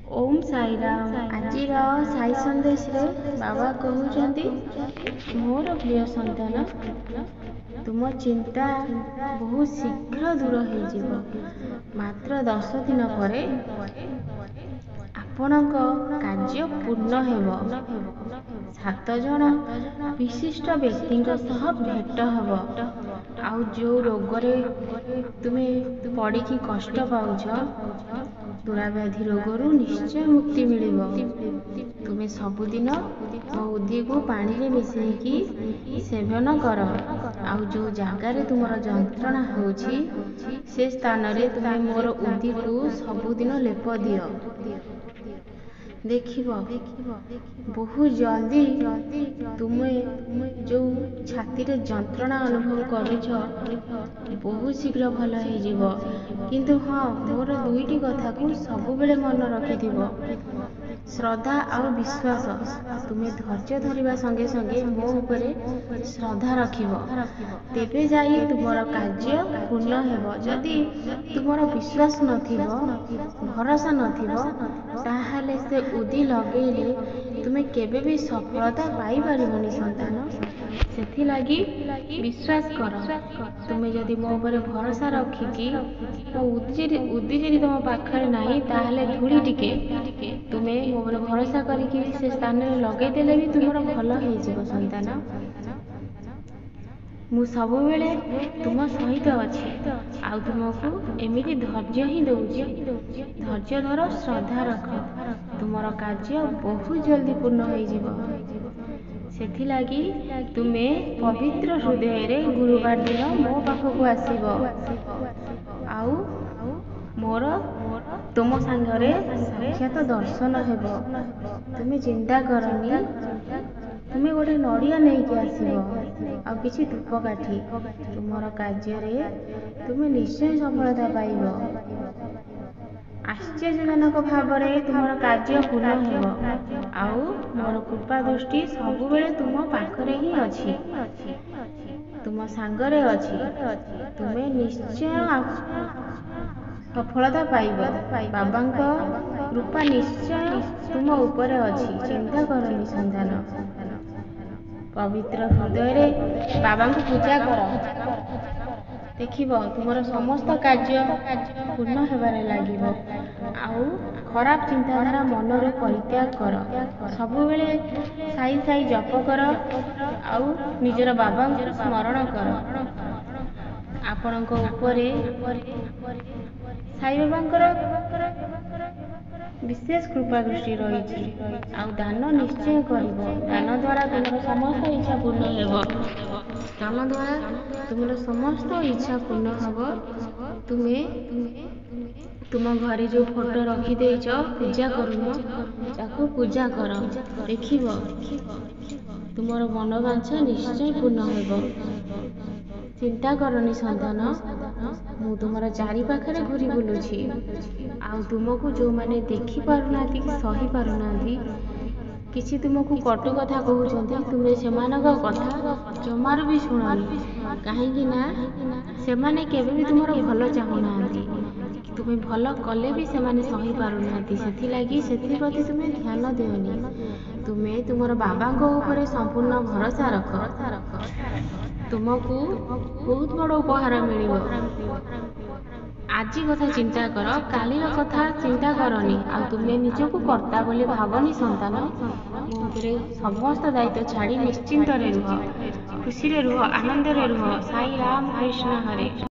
ओम साई राम। आज साई संदेश रे बाबा कहउचंदी मोर प्रिय संतान तुम चिंता बहुत शीघ्र दूर हो मात्र 10 दिन पर आपणक कार्य पूर्ण हेब। 7 जन विशिष्ट व्यक्ति भेट हेब। आउ जो रोगरे तुमे पड़ी कष्ट पाउछ दुराव्याधि रोगरू निश्चय मुक्ति मिलिब। तुमे सबुदिन मो उदी को पानी रे मिसेकी सेवन कर। आउ जो जगार तुमर जंत्रणा होछि से स्थान रे तुमे मोर उदी को सबुदिन लेप दियो। देखिब बहुत जल्दी तुमे जो छाती रे जंत्रणा अनुभव करुछ बहुत शीघ्र भल हो जिवो। किंतु हाँ मोर दुईटी कथा को सब बेले मन रखिथिबो। श्रद्धा और विश्वास तुमे धैर्य धरिबा संगे संगे मो उपरे श्रद्धा रखिबो तेबे जाई तुमर कार्य पूर्ण हेबो। जदि तुमर विश्वास नथिबो भरोसा नथिबो ताहाले से उदी लगेले तुमे केबे भी सफलता पाई परिबनी संतान। सेथि लागी विश्वास कर। तुमे जदि मो ऊपर भरोसा रखिकी मो उदी जदि तुम पाखरे नाही ताहाले धूली टिके तुमे मो ऊपर भरोसा करिकी से स्थान रे लगे देले भी तुमर भल हो जिवो संतान। मु सब बेले तुम सहित अछि आउ तुमको एमिति धैर्य ही दउछि। धैर्य धर श्रद्धा रख तुमर कार्य बहुत जल्दी पूर्ण हो जिवो। सेथि लागी तुमे पवित्र हृदय रे गुरुवार दिन मो पाखक आसीबो आउ मोर तुम संगरे साक्षात दर्शन हेबो। तुमे चिंता करनी तुमे गोटे नड़िया नहीं के आसीबो आ किछि धूपकाठी तुमर कार्य रे तुमे निश्चय सफलता पाइबो। आश्चर्यजनक भाव रे तुमर कार्य पूर्ण हेबो आउ मोर कृपा दृष्टि सब बेले तुम पाखरे ही अछि तुम सांगरे अछि। तुमे निश्चय सफलता पाइबो। बाबांक कृपा निश्चय तुम ऊपर अछि चिंता करनी संतान। पवित्र हृदय रे बाबा को पूजा कर देखिब तुमर समस्त कार्य पूर्ण हेबारे लागिबो। आउ खराब चिंताधारा मन रे परित्याग कर सब बेले साई साई जप कर आउ निजर बाबा को स्मरण कर। आपणक ऊपरे साई बाबांकर विशेष कृपा दृष्टि रही आउ दान निश्चय करिबो। दान द्वारा तुमर समस्त इच्छा पूर्ण हेबो। दान द्वारा तुमर समस्त इच्छा पूर्ण हेबो। तुमे तुम घरे जो फोटो रखी देइछ पूजा करूनो ताको पूजा कर देखिब तुमर मनोवांछा निश्चय पूर्ण हेबो। चिंता करनी संतान मु तुमर चारि पाखरे घुरी बुलुछि आउ तुमको जो माने देखि पारुनाथी सही पारुनाथी किछि तुमको कटु कथा कहउछन्ती तुमे सेमानक कथा जमार भी सुननी काहेकि ना सेमाने केबे भी तुमर भलो चाहुनांती। तुमे भलो कले भी सेमाने सही पारुनांती सेथि लागी सेथि प्रति तुमे ध्यान देओनी। तुमे तुमर बाबांक ऊपर संपूर्ण भरोसा रख तुमको बहुत बड़ उपहार मिलिबो। आजी कथा चिंता कर काली कथा चिंता करनी आ तुमे निजको कर्ता बोली भावनी संतान। मो उपरे समस्त दायित्व छाड़ी निश्चिंत रे रुह खुशी रे रुह आनंद रे रुह। साई राम कृष्ण हरे।